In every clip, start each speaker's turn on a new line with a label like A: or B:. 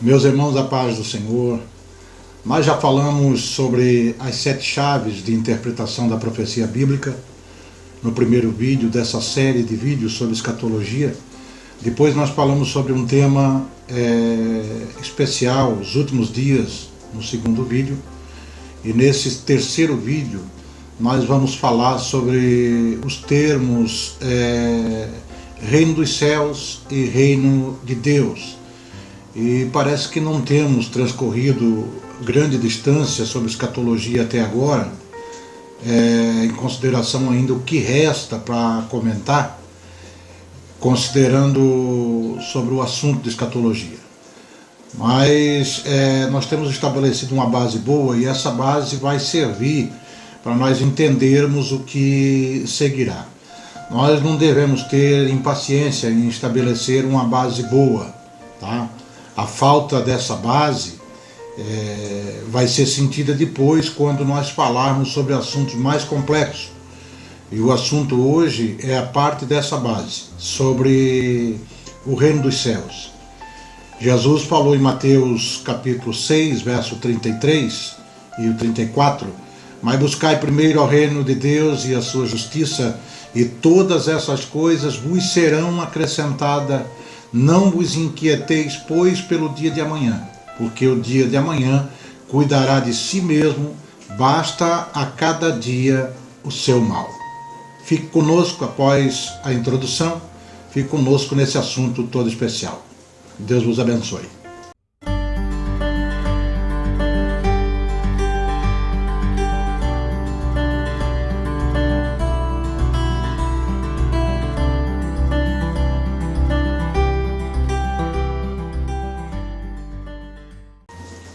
A: Meus irmãos, a paz do Senhor. Nós já falamos sobre as 7 chaves de interpretação da profecia bíblica no primeiro vídeo dessa série de vídeos sobre escatologia. Depois nós falamos sobre um tema especial, os últimos dias, no segundo vídeo. E nesse terceiro vídeo nós vamos falar sobre os termos reino dos céus e reino de Deus. E parece que não temos transcorrido grande distância sobre escatologia até agora, em consideração ainda o que resta para comentar, considerando sobre o assunto de escatologia. Mas nós temos estabelecido uma base boa e essa base vai servir para nós entendermos o que seguirá. Nós não devemos ter impaciência em estabelecer uma base boa, tá? A falta dessa base vai ser sentida depois quando nós falarmos sobre assuntos mais complexos. E o assunto hoje é a parte dessa base, sobre o reino dos céus. Jesus falou em Mateus capítulo 6, verso 33 e o 34, mas buscai primeiro ao reino de Deus e a sua justiça, e todas essas coisas vos serão acrescentadas. Não vos inquieteis, pois, pelo dia de amanhã, porque o dia de amanhã cuidará de si mesmo, basta a cada dia o seu mal. Fique conosco após a introdução, fique conosco nesse assunto todo especial. Deus vos abençoe.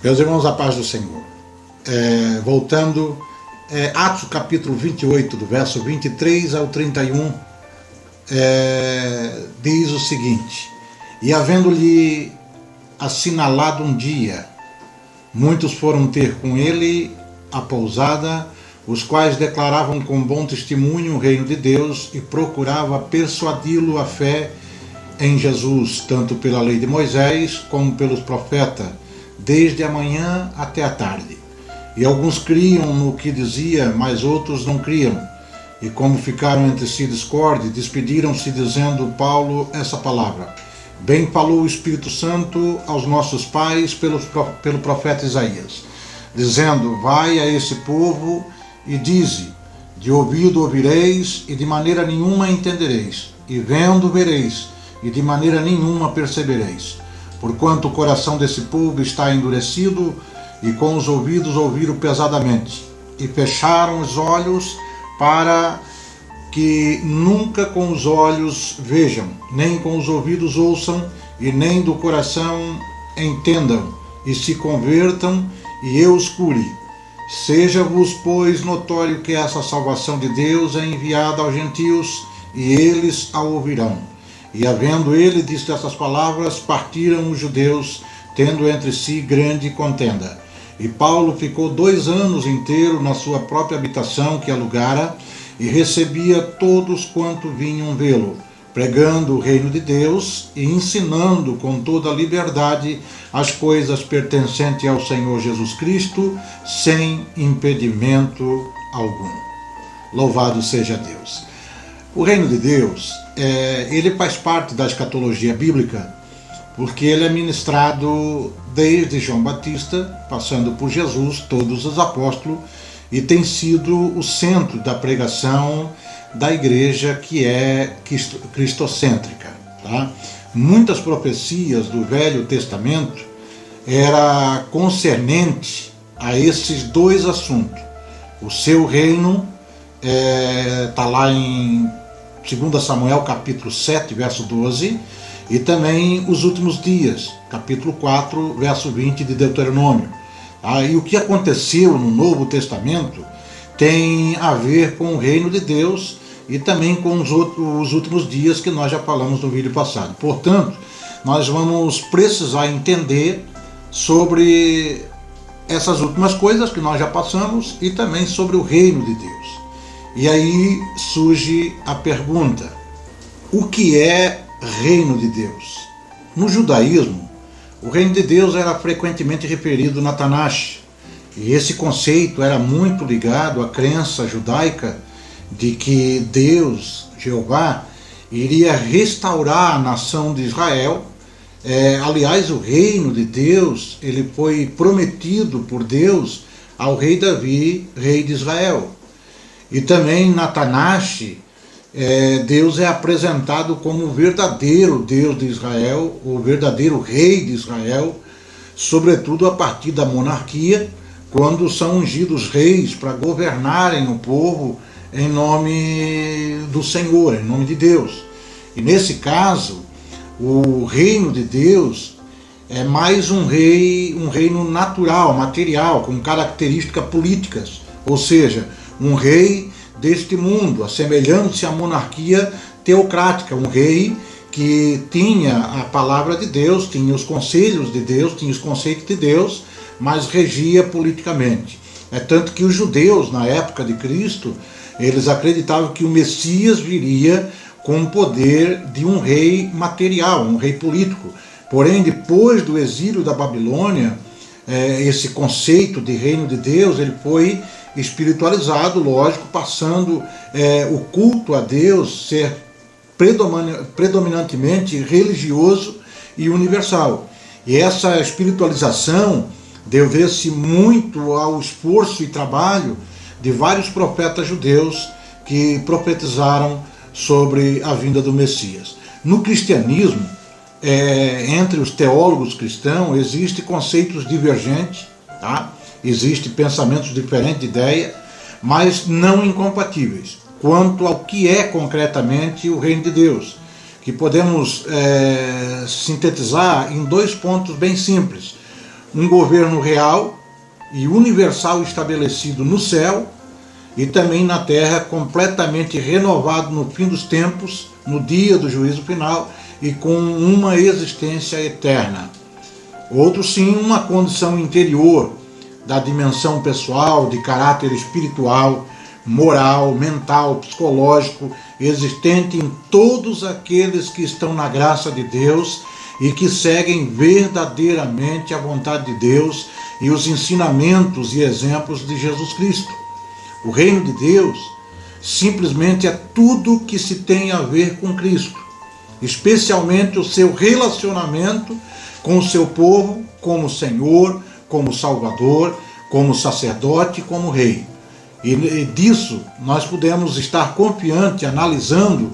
A: Meus irmãos, a paz do Senhor. Voltando, Atos capítulo 28, do verso 23 ao 31, diz o seguinte: E havendo-lhe assinalado um dia, muitos foram ter com ele a pousada, os quais declaravam com bom testemunho o reino de Deus e procurava persuadi-lo à fé em Jesus, tanto pela lei de Moisés como pelos profetas, desde a manhã até a tarde. E alguns criam no que dizia, mas outros não criam. E como ficaram entre si discorde, despediram-se dizendo Paulo essa palavra: Bem falou o Espírito Santo aos nossos pais pelo profeta Isaías, dizendo: Vai a esse povo e dize: De ouvido ouvireis, e de maneira nenhuma entendereis, e vendo vereis, e de maneira nenhuma percebereis. Porquanto o coração desse povo está endurecido, e com os ouvidos ouviram pesadamente, e fecharam os olhos, para que nunca com os olhos vejam, nem com os ouvidos ouçam, e nem do coração entendam, e se convertam, e eu os cure. Seja-vos, pois, notório que essa salvação de Deus é enviada aos gentios, e eles a ouvirão. E havendo ele dito essas palavras, partiram os judeus, tendo entre si grande contenda. E Paulo ficou 2 anos inteiros na sua própria habitação que alugara, e recebia todos quanto vinham vê-lo, pregando o reino de Deus e ensinando com toda a liberdade as coisas pertencentes ao Senhor Jesus Cristo, sem impedimento algum. Louvado seja Deus. O reino de Deus, ele faz parte da escatologia bíblica, porque ele é ministrado desde João Batista, passando por Jesus, todos os apóstolos, e tem sido o centro da pregação da igreja, que é cristocêntrica. Tá? Muitas profecias do Velho Testamento eram concernentes a esses 2 assuntos. O seu reino está lá em 2 Samuel capítulo 7, verso 12, e também os últimos dias, capítulo 4, verso 20 de Deuteronômio. E o que aconteceu no Novo Testamento tem a ver com o reino de Deus e também com os últimos dias, que nós já falamos no vídeo passado. Portanto, nós vamos precisar entender sobre essas últimas coisas que nós já passamos e também sobre o reino de Deus. E aí surge a pergunta: o que é reino de Deus? No judaísmo, o reino de Deus era frequentemente referido na Tanakh, e esse conceito era muito ligado à crença judaica de que Deus, Jeová, iria restaurar a nação de Israel. Aliás, o reino de Deus, ele foi prometido por Deus ao rei Davi, rei de Israel. E também na Tanakh, Deus é apresentado como o verdadeiro Deus de Israel, o verdadeiro rei de Israel, sobretudo a partir da monarquia, quando são ungidos reis para governarem o povo em nome do Senhor, em nome de Deus. E nesse caso, o reino de Deus é mais um reino natural, material, com características políticas, ou seja, um rei deste mundo, assemelhando-se à monarquia teocrática, um rei que tinha a palavra de Deus, tinha os conselhos de Deus, tinha os conceitos de Deus, mas regia politicamente. É tanto que os judeus, na época de Cristo, eles acreditavam que o Messias viria com o poder de um rei material, um rei político. Porém, depois do exílio da Babilônia, esse conceito de reino de Deus, ele foi espiritualizado, lógico, passando o culto a Deus ser predominantemente religioso e universal. E essa espiritualização deu-se muito ao esforço e trabalho de vários profetas judeus que profetizaram sobre a vinda do Messias. No cristianismo, entre os teólogos cristãos, existem conceitos divergentes, tá? Existem pensamentos diferentes de ideia, mas não incompatíveis, quanto ao que é concretamente o reino de Deus, que podemos sintetizar em 2 pontos bem simples: um governo real e universal estabelecido no céu e também na terra, completamente renovado no fim dos tempos, no dia do juízo final, e com uma existência eterna. Outro sim, uma condição interior da dimensão pessoal, de caráter espiritual, moral, mental, psicológico, existente em todos aqueles que estão na graça de Deus e que seguem verdadeiramente a vontade de Deus e os ensinamentos e exemplos de Jesus Cristo. O reino de Deus simplesmente é tudo que se tem a ver com Cristo, especialmente o seu relacionamento com o seu povo, como Senhor, como Salvador, como sacerdote, como Rei. E disso nós podemos estar confiantes analisando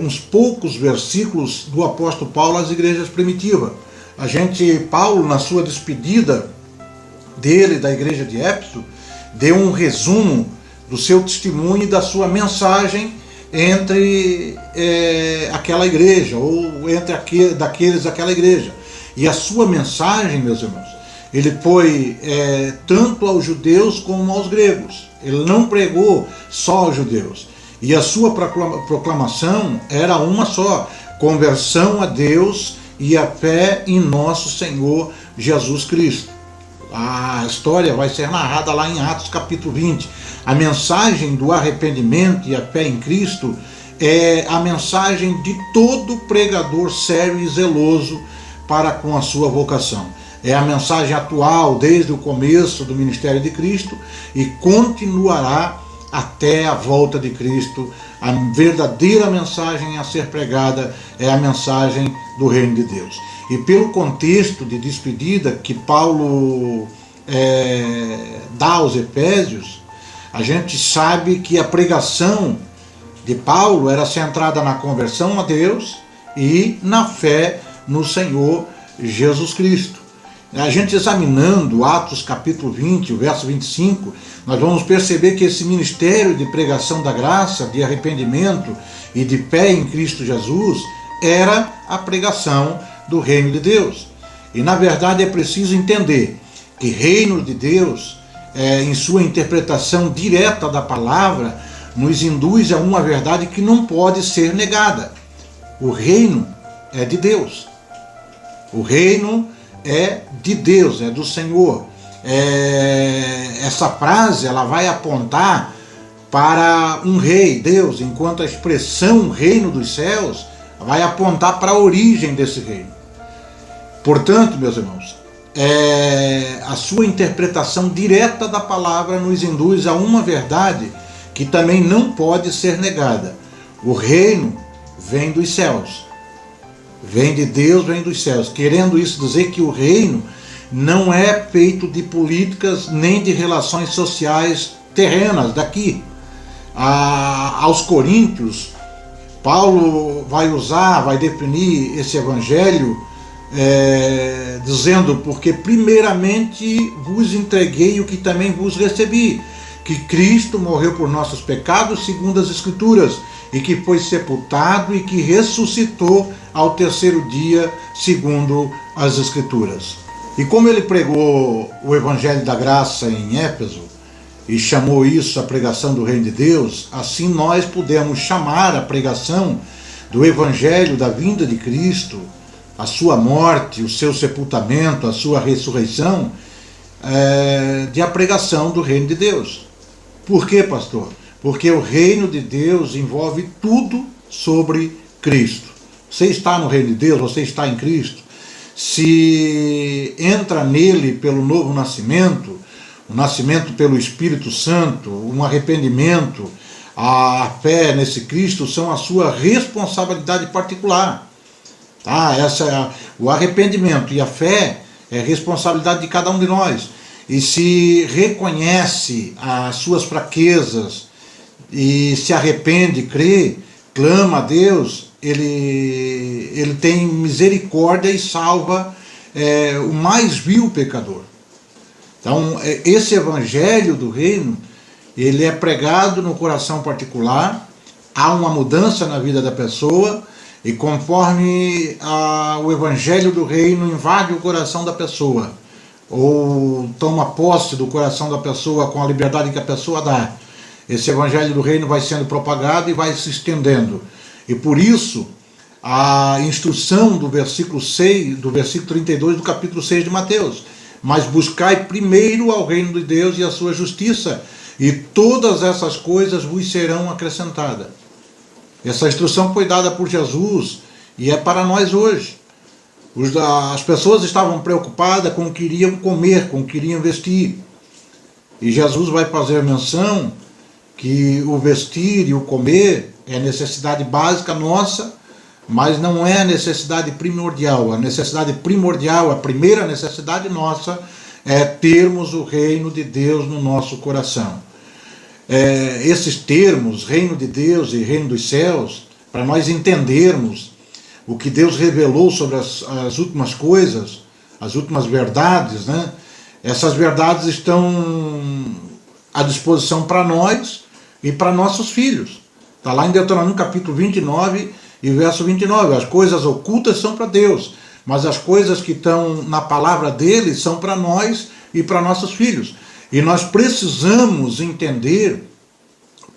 A: uns poucos versículos do apóstolo Paulo às igrejas primitivas. Paulo, na sua despedida dele da igreja de Éfeso, deu um resumo do seu testemunho e da sua mensagem entre aquela igreja, ou entre daqueles daquela igreja. E a sua mensagem, meus irmãos, ele foi tanto aos judeus como aos gregos. Ele não pregou só aos judeus. E a sua proclamação era uma só: conversão a Deus e a fé em nosso Senhor Jesus Cristo. A história vai ser narrada lá em Atos capítulo 20. A mensagem do arrependimento e a fé em Cristo é a mensagem de todo pregador sério e zeloso para com a sua vocação. É a mensagem atual desde o começo do ministério de Cristo e continuará até a volta de Cristo. A verdadeira mensagem a ser pregada é a mensagem do reino de Deus. E pelo contexto de despedida que Paulo dá aos Efésios, a gente sabe que a pregação de Paulo era centrada na conversão a Deus e na fé no Senhor Jesus Cristo. A gente examinando Atos capítulo 20, o verso 25, nós vamos perceber que esse ministério de pregação da graça, de arrependimento e de fé em Cristo Jesus era a pregação do reino de Deus. E na verdade é preciso entender que reino de Deus, em sua interpretação direta da palavra, nos induz a uma verdade que não pode ser negada. O reino é de Deus. O reino é de Deus, é do Senhor. Essa frase ela vai apontar para um rei, Deus, enquanto a expressão reino dos céus vai apontar para a origem desse reino. Portanto, meus irmãos, a sua interpretação direta da palavra nos induz a uma verdade que também não pode ser negada. O reino vem dos céus, vem de Deus, vem dos céus. Querendo isso dizer que o reino não é feito de políticas nem de relações sociais terrenas daqui. Aos Coríntios, Paulo vai definir esse evangelho dizendo: porque primeiramente vos entreguei o que também vos recebi, que Cristo morreu por nossos pecados segundo as Escrituras, e que foi sepultado e que ressuscitou ao terceiro dia segundo as Escrituras. E como ele pregou o Evangelho da Graça em Éfeso e chamou isso a pregação do Reino de Deus, assim nós podemos chamar a pregação do Evangelho da vinda de Cristo, a sua morte, o seu sepultamento, a sua ressurreição, de a pregação do Reino de Deus. Por quê, pastor? Porque o Reino de Deus envolve tudo sobre Cristo. Você está no Reino de Deus, você está em Cristo. Se entra nele pelo novo nascimento, o nascimento pelo Espírito Santo, um arrependimento, a fé nesse Cristo são a sua responsabilidade particular. Tá? O arrependimento e a fé é responsabilidade de cada um de nós. E se reconhece as suas fraquezas e se arrepende, crê, clama a Deus, ele tem misericórdia e salva o mais vil pecador. Então, esse evangelho do reino, ele é pregado no coração particular, há uma mudança na vida da pessoa, e conforme o evangelho do reino invade o coração da pessoa, ou toma posse do coração da pessoa com a liberdade que a pessoa dá, esse evangelho do reino vai sendo propagado e vai se estendendo. E por isso, a instrução do versículo 6, do versículo 32 do capítulo 6 de Mateus: mas buscai primeiro ao reino de Deus e a sua justiça, e todas essas coisas vos serão acrescentadas. Essa instrução foi dada por Jesus e é para nós hoje. As pessoas estavam preocupadas com o que iriam comer, com o que iriam vestir. E Jesus vai fazer menção que o vestir e o comer é necessidade básica nossa, mas não é a necessidade primordial. A necessidade primordial, a primeira necessidade nossa, é termos o reino de Deus no nosso coração. Esses termos, reino de Deus e reino dos céus, para nós entendermos o que Deus revelou sobre as últimas coisas, as últimas verdades, né? Essas verdades estão à disposição para nós e para nossos filhos. Está lá em Deuteronômio capítulo 29 e verso 29. As coisas ocultas são para Deus, mas as coisas que estão na palavra dele são para nós e para nossos filhos. E nós precisamos entender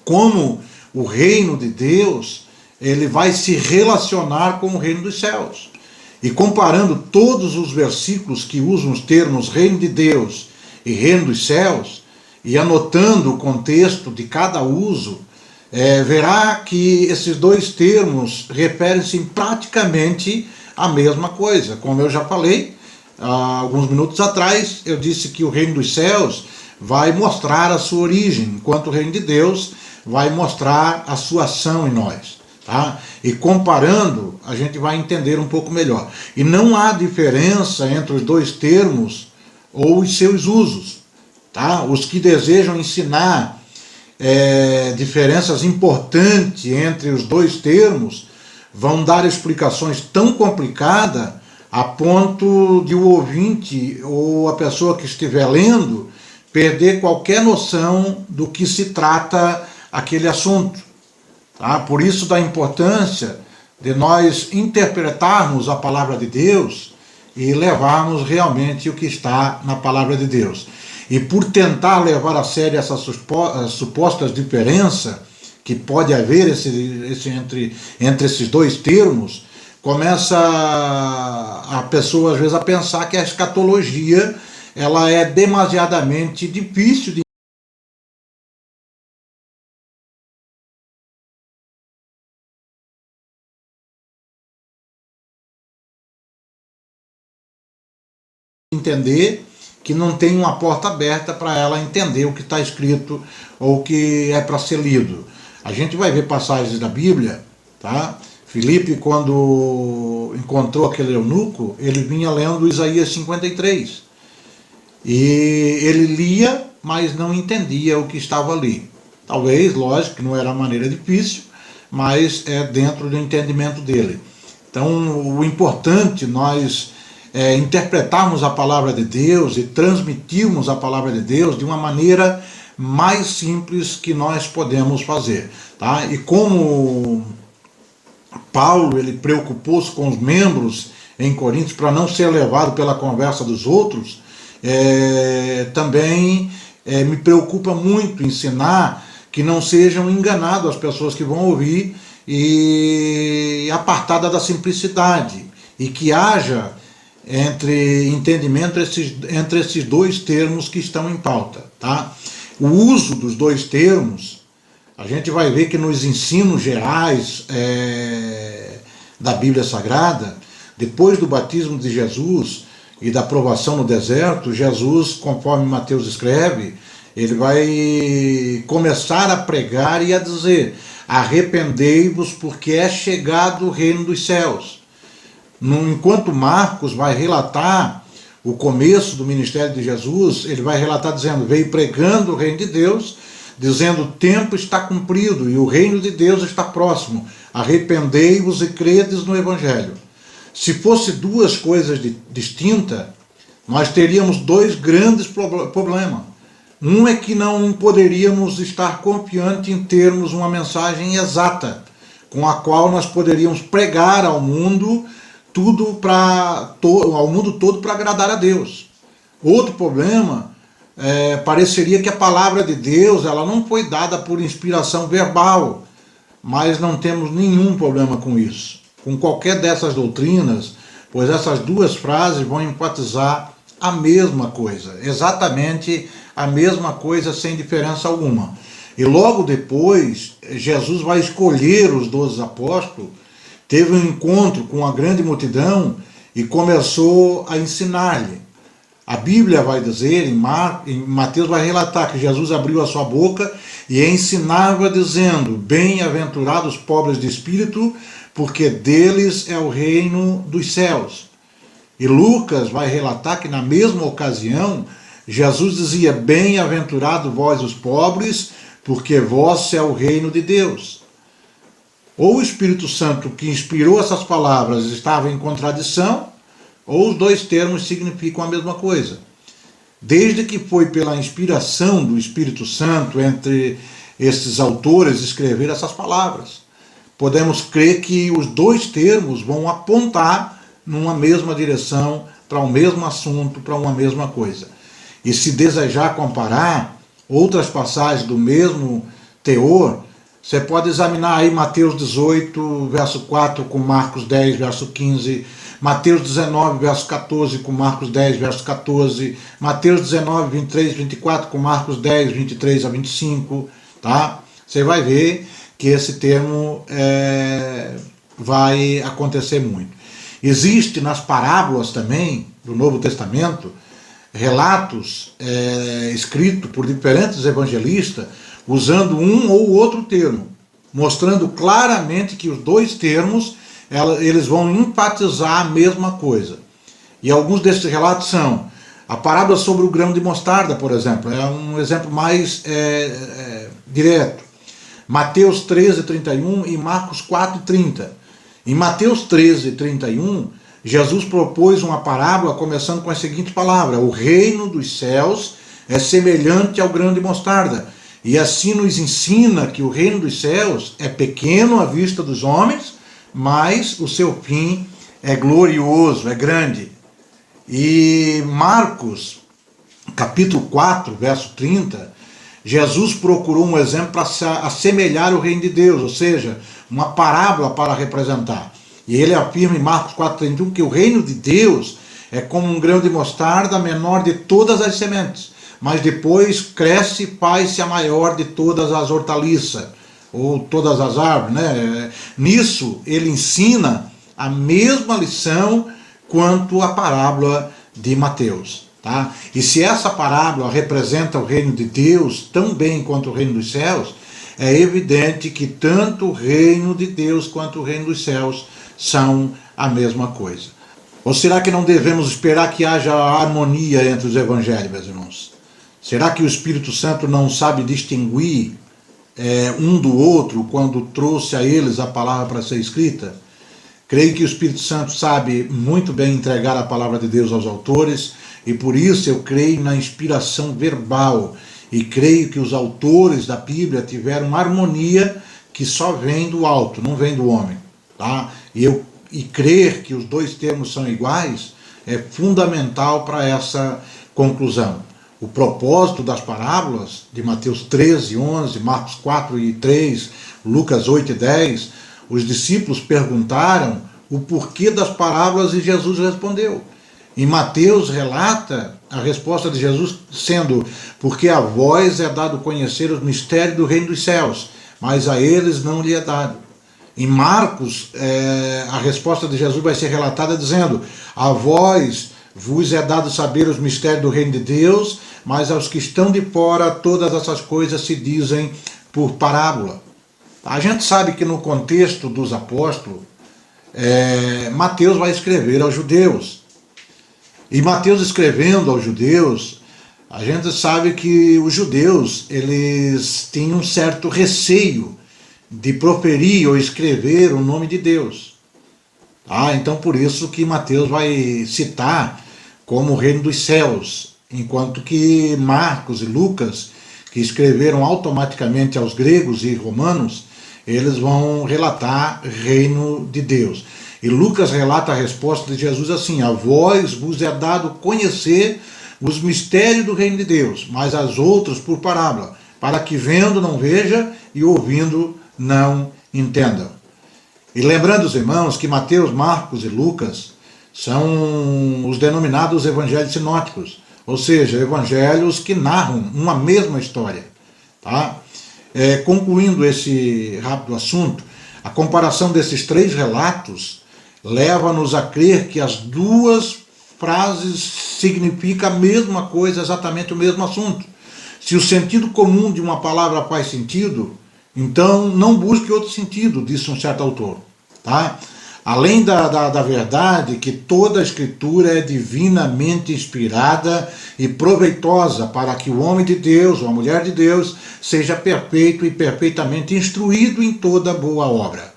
A: como o reino de Deus ele vai se relacionar com o reino dos céus. E comparando todos os versículos que usam os termos reino de Deus e reino dos céus, e anotando o contexto de cada uso, verá que esses dois termos referem-se praticamente à mesma coisa. Como eu já falei, há alguns minutos atrás, eu disse que o reino dos céus vai mostrar a sua origem, enquanto o reino de Deus vai mostrar a sua ação em nós. Tá? E comparando, a gente vai entender um pouco melhor. E não há diferença entre os dois termos ou os seus usos. Tá? Os que desejam ensinar diferenças importantes entre os dois termos vão dar explicações tão complicadas a ponto de o ouvinte ou a pessoa que estiver lendo perder qualquer noção do que se trata aquele assunto. Tá? Por isso da importância de nós interpretarmos a palavra de Deus e levarmos realmente o que está na palavra de Deus. E por tentar levar a sério essas supostas diferenças que pode haver entre esses dois termos, começa a pessoa às vezes a pensar que a escatologia ela é demasiadamente difícil de entender, que não tem uma porta aberta para ela entender o que está escrito ou o que é para ser lido. A gente vai ver passagens da Bíblia, tá? Filipe, quando encontrou aquele eunuco, ele vinha lendo Isaías 53. E ele lia, mas não entendia o que estava ali. Talvez, lógico, que não era uma maneira difícil, mas é dentro do entendimento dele. Então, o importante nós interpretarmos a palavra de Deus e transmitirmos a palavra de Deus de uma maneira mais simples que nós podemos fazer, tá? E como Paulo, ele preocupou-se com os membros em Coríntios para não ser levado pela conversa dos outros, também me preocupa muito ensinar que não sejam enganados as pessoas que vão ouvir e apartada da simplicidade, e que haja entendimento entre esses dois termos que estão em pauta, tá? O uso dos dois termos, a gente vai ver que nos ensinos gerais da Bíblia Sagrada, depois do batismo de Jesus e da provação no deserto, Jesus, conforme Mateus escreve, ele vai começar a pregar e a dizer: arrependei-vos, porque é chegado o reino dos céus. Enquanto Marcos vai relatar o começo do ministério de Jesus, ele vai relatar dizendo: veio pregando o reino de Deus, dizendo: o tempo está cumprido e o reino de Deus está próximo. Arrependei-vos e credes no Evangelho. Se fosse duas coisas distintas, nós teríamos dois grandes problemas. Um é que não poderíamos estar confiantes em termos uma mensagem exata, com a qual nós poderíamos pregar ao mundo ao mundo todo para agradar a Deus. Outro problema, pareceria que a palavra de Deus ela não foi dada por inspiração verbal, mas não temos nenhum problema com isso, com qualquer dessas doutrinas, pois essas duas frases vão enfatizar a mesma coisa, exatamente a mesma coisa, sem diferença alguma. E logo depois, Jesus vai escolher os 12 apóstolos, teve um encontro com a grande multidão e começou a ensinar-lhe. A Bíblia vai dizer, em Mateus vai relatar que Jesus abriu a sua boca e ensinava dizendo: bem-aventurados os pobres de espírito, porque deles é o reino dos céus. E Lucas vai relatar que na mesma ocasião, Jesus dizia: bem-aventurado vós os pobres, porque vosso é o reino de Deus. Ou o Espírito Santo que inspirou essas palavras estava em contradição, ou os dois termos significam a mesma coisa. Desde que foi pela inspiração do Espírito Santo entre esses autores escrever essas palavras, podemos crer que os dois termos vão apontar numa mesma direção, para o mesmo assunto, para uma mesma coisa. E se desejar comparar outras passagens do mesmo teor, você pode examinar aí Mateus 18, verso 4, com Marcos 10, verso 15, Mateus 19, verso 14, com Marcos 10, verso 14, Mateus 19, 23, 24, com Marcos 10, 23 a 25, tá? Você vai ver que esse termo vai acontecer muito. Existe nas parábolas também, do Novo Testamento, relatos escritos por diferentes evangelistas, usando um ou outro termo, mostrando claramente que os dois termos eles vão enfatizar a mesma coisa. E alguns desses relatos são a parábola sobre o grão de mostarda, por exemplo, é um exemplo mais direto. Mateus 13, 31 e Marcos 4, 30. Em Mateus 13, 31, Jesus propôs uma parábola começando com a seguinte palavra: o reino dos céus é semelhante ao grão de mostarda. E assim nos ensina que o reino dos céus é pequeno à vista dos homens, mas o seu fim é glorioso, é grande. E Marcos, capítulo 4, verso 30, Jesus procurou um exemplo para assemelhar o reino de Deus, ou seja, uma parábola para representar. E ele afirma em Marcos 4,31 que o reino de Deus é como um grão de mostarda, menor de todas as sementes, mas depois cresce e faz-se a maior de todas as hortaliças, ou todas as árvores, né? Nisso ele ensina a mesma lição quanto a parábola de Mateus. Tá? E se essa parábola representa o reino de Deus tão bem quanto o reino dos céus, é evidente que tanto o reino de Deus quanto o reino dos céus são a mesma coisa. Ou será que não devemos esperar que haja harmonia entre os evangelhos, meus irmãos? Será que o Espírito Santo não sabe distinguir um do outro quando trouxe a eles a palavra para ser escrita? Creio que o Espírito Santo sabe muito bem entregar a palavra de Deus aos autores, e por isso eu creio na inspiração verbal, e creio que os autores da Bíblia tiveram uma harmonia que só vem do alto, não vem do homem. Tá? E crer que os dois termos são iguais é fundamental para essa conclusão. O propósito das parábolas de Mateus 13, 11, Marcos 4 e 3, Lucas 8 e 10, os discípulos perguntaram o porquê das parábolas e Jesus respondeu. Em Mateus relata a resposta de Jesus sendo: porque a vós é dado conhecer os mistérios do reino dos céus, mas a eles não lhe é dado. Em Marcos, a resposta de Jesus vai ser relatada dizendo: a vós vos é dado saber os mistérios do reino de Deus, mas aos que estão de fora todas essas coisas se dizem por parábola. A gente sabe que no contexto dos apóstolos, Mateus vai escrever aos judeus. E Mateus escrevendo aos judeus, a gente sabe que os judeus eles tinham um certo receio de proferir ou escrever o nome de Deus. Então por isso que Mateus vai citar como o reino dos céus, enquanto que Marcos e Lucas, que escreveram automaticamente aos gregos e romanos, eles vão relatar reino de Deus. E Lucas relata a resposta de Jesus assim: a vós vos é dado conhecer os mistérios do reino de Deus, mas as outras por parábola, para que vendo não veja e ouvindo não entendam. E lembrando os irmãos que Mateus, Marcos e Lucas são os denominados evangelhos sinóticos, ou seja, evangelhos que narram uma mesma história. Tá? Concluindo esse rápido assunto, a comparação desses três relatos leva-nos a crer que as duas frases significam a mesma coisa, exatamente o mesmo assunto. Se o sentido comum de uma palavra faz sentido, então não busque outro sentido, disse um certo autor. Tá? Além da verdade que toda a Escritura é divinamente inspirada e proveitosa para que o homem de Deus ou a mulher de Deus seja perfeito e perfeitamente instruído em toda boa obra.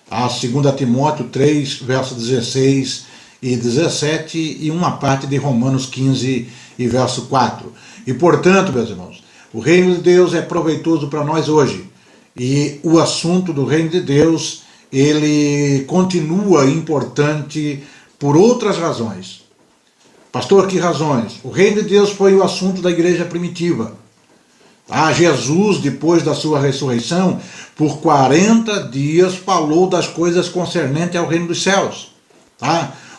A: 2 Timóteo 3, versos 16 e 17 e uma parte de Romanos 15 e verso 4. E portanto, meus irmãos, o reino de Deus é proveitoso para nós hoje. E o assunto do reino de Deus, ele continua importante por outras razões. Pastor, que razões? O reino de Deus foi o assunto da igreja primitiva. Jesus, depois da sua ressurreição, por 40 dias falou das coisas concernentes ao reino dos céus.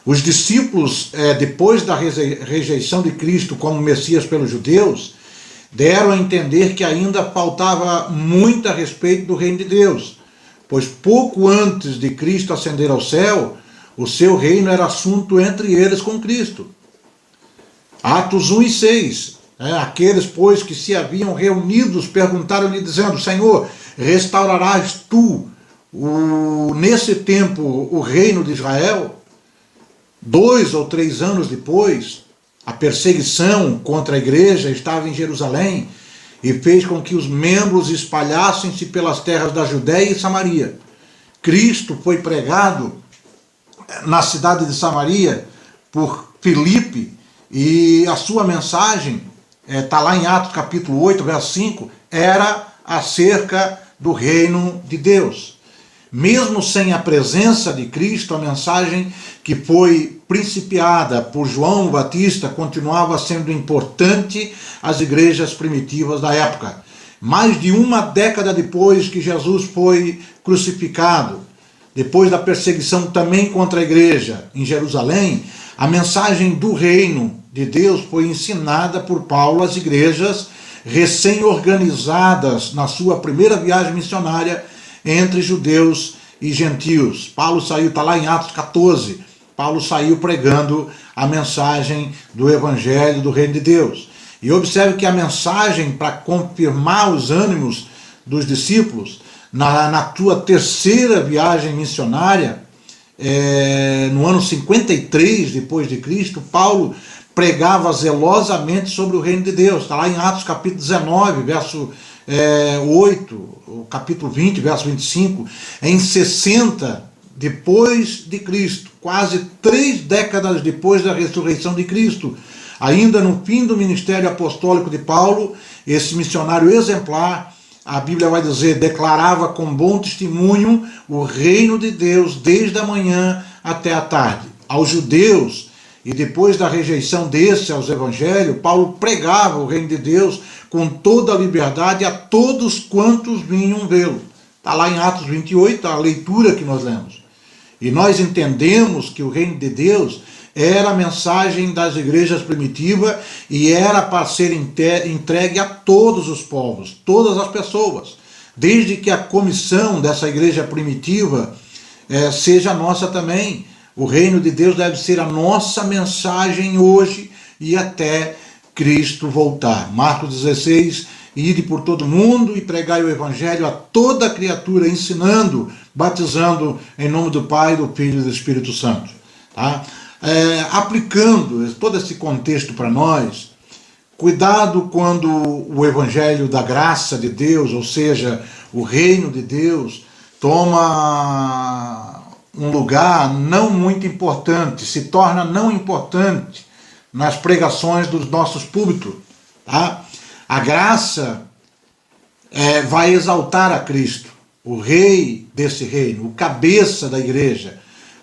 A: Os discípulos, depois da rejeição de Cristo como Messias pelos judeus, deram a entender que ainda faltava muito a respeito do reino de Deus, pois pouco antes de Cristo ascender ao céu, o seu reino era assunto entre eles com Cristo. Atos 1 e 6. Aqueles, pois, que se haviam reunidos, perguntaram-lhe, dizendo: Senhor, restaurarás tu, nesse tempo, o reino de Israel? 2 ou 3 anos depois, a perseguição contra a igreja estava em Jerusalém e fez com que os membros espalhassem-se pelas terras da Judéia e Samaria. Cristo foi pregado na cidade de Samaria por Filipe e a sua mensagem, está lá em Atos capítulo 8, verso 5, era acerca do reino de Deus. Mesmo sem a presença de Cristo, a mensagem que foi principiada por João Batista continuava sendo importante às igrejas primitivas da época. Mais de uma década depois que Jesus foi crucificado, depois da perseguição também contra a igreja em Jerusalém, a mensagem do reino de Deus foi ensinada por Paulo às igrejas recém-organizadas na sua primeira viagem missionária entre judeus e gentios. Paulo saiu, está lá em Atos 14, Paulo saiu pregando a mensagem do Evangelho do Reino de Deus. E observe que a mensagem para confirmar os ânimos dos discípulos, na sua terceira viagem missionária, no ano 53 depois de Cristo, Paulo pregava zelosamente sobre o Reino de Deus. Está lá em Atos capítulo 19, verso 8, o capítulo 20, verso 25, em 60 depois de Cristo, quase 3 décadas depois da ressurreição de Cristo, ainda no fim do ministério apostólico de Paulo, esse missionário exemplar, a Bíblia vai dizer, declarava com bom testemunho o reino de Deus desde a manhã até a tarde. Aos judeus, e depois da rejeição desse aos evangelhos, Paulo pregava o reino de Deus com toda a liberdade a todos quantos vinham vê-lo. Está lá em Atos 28, a leitura que nós lemos. E nós entendemos que o reino de Deus era a mensagem das igrejas primitivas e era para ser entregue a todos os povos, todas as pessoas, desde que a comissão dessa igreja primitiva seja nossa também. O reino de Deus deve ser a nossa mensagem hoje e até Cristo voltar. Marcos 16, ide por todo mundo e pregai o evangelho a toda criatura, ensinando, batizando em nome do Pai, do Filho e do Espírito Santo. Tá? Aplicando todo esse contexto para nós, cuidado quando o evangelho da graça de Deus, ou seja, o reino de Deus, toma um lugar não muito importante, se torna não importante nas pregações dos nossos púlpitos. Tá? A graça vai exaltar a Cristo, o rei desse reino, o cabeça da igreja.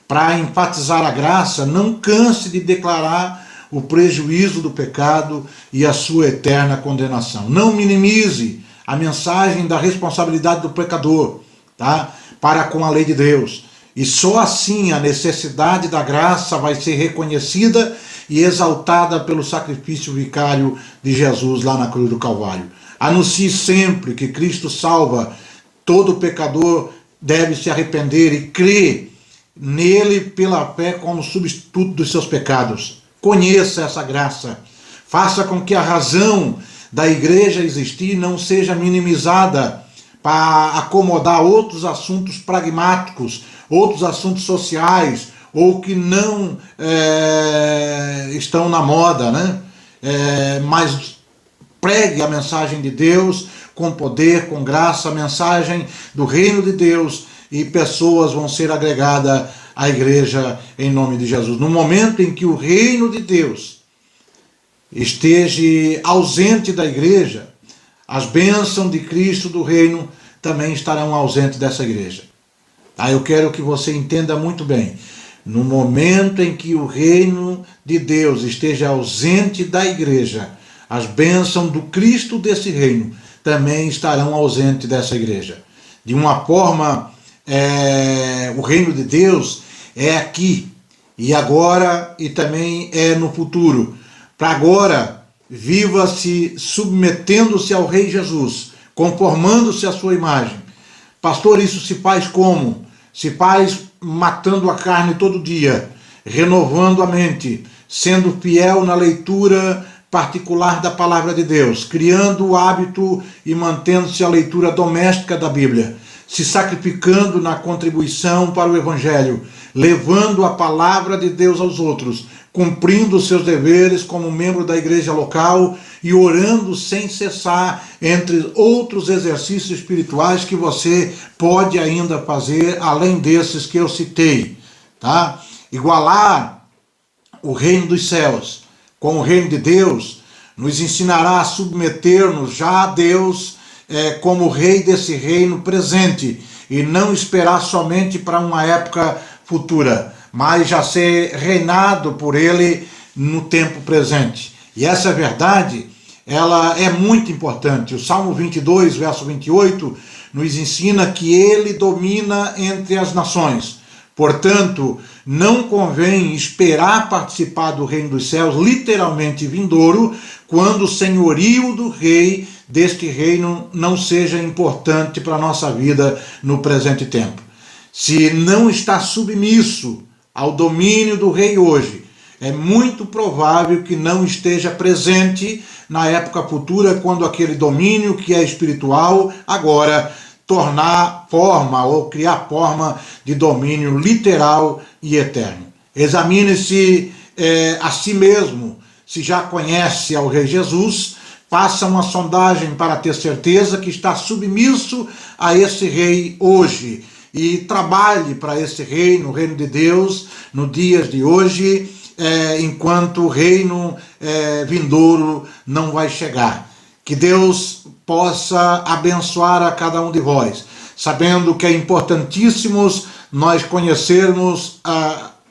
A: Para enfatizar a graça, não canse de declarar o prejuízo do pecado e a sua eterna condenação. Não minimize a mensagem da responsabilidade do pecador, tá? Para com a lei de Deus. E só assim a necessidade da graça vai ser reconhecida e exaltada pelo sacrifício vicário de Jesus lá na cruz do Calvário. Anuncie sempre que Cristo salva. Todo pecador deve se arrepender e crer nele pela fé como substituto dos seus pecados. Conheça essa graça. Faça com que a razão da igreja existir não seja minimizada para acomodar outros assuntos pragmáticos, outros assuntos sociais, ou que não estão na moda, né? Mas pregue a mensagem de Deus com poder, com graça, a mensagem do reino de Deus, e pessoas vão ser agregadas à igreja em nome de Jesus. No momento em que o reino de Deus esteja ausente da igreja, as bênçãos de Cristo do reino também estarão ausentes dessa igreja. Tá? Eu quero que você entenda muito bem. No momento em que o reino de Deus esteja ausente da igreja, as bênçãos do Cristo desse reino também estarão ausentes dessa igreja. De uma forma, o reino de Deus é aqui e agora e também é no futuro. Para agora, viva-se submetendo-se ao Rei Jesus, conformando-se à sua imagem. Pastor, isso se faz como? Se faz matando a carne todo dia, renovando a mente, sendo fiel na leitura particular da palavra de Deus, criando o hábito e mantendo-se a leitura doméstica da Bíblia, se sacrificando na contribuição para o Evangelho, levando a palavra de Deus aos outros, cumprindo os seus deveres como membro da igreja local e orando sem cessar, entre outros exercícios espirituais que você pode ainda fazer, além desses que eu citei. Tá? Igualar o reino dos céus com o reino de Deus nos ensinará a submeter-nos já a Deus como rei desse reino presente e não esperar somente para uma época futura, mas já ser reinado por ele no tempo presente. E essa verdade, ela é muito importante. O Salmo 22, verso 28, nos ensina que ele domina entre as nações. Portanto, não convém esperar participar do reino dos céus, literalmente vindouro, quando o senhorio do rei deste reino não seja importante para a nossa vida no presente tempo. Se não está submisso ao domínio do rei hoje, é muito provável que não esteja presente na época futura, quando aquele domínio que é espiritual agora tornar forma ou criar forma de domínio literal e eterno. Examine-se a si mesmo, se já conhece ao Rei Jesus, faça uma sondagem para ter certeza que está submisso a esse Rei hoje e trabalhe para esse Rei no reino de Deus, nos dias de hoje, enquanto o reino vindouro não vai chegar. Que Deus possa abençoar a cada um de vós, sabendo que é importantíssimo nós conhecermos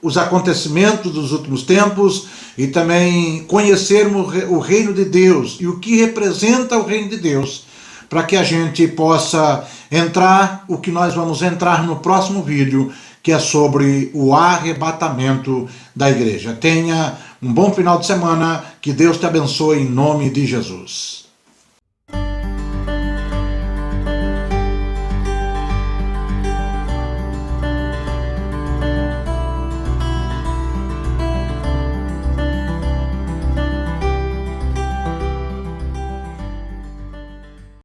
A: os acontecimentos dos últimos tempos e também conhecermos o reino de Deus e o que representa o reino de Deus, para que a gente possa entrar, o que nós vamos entrar no próximo vídeo, que é sobre o arrebatamento da igreja. Tenha um bom final de semana, que Deus te abençoe em nome de Jesus.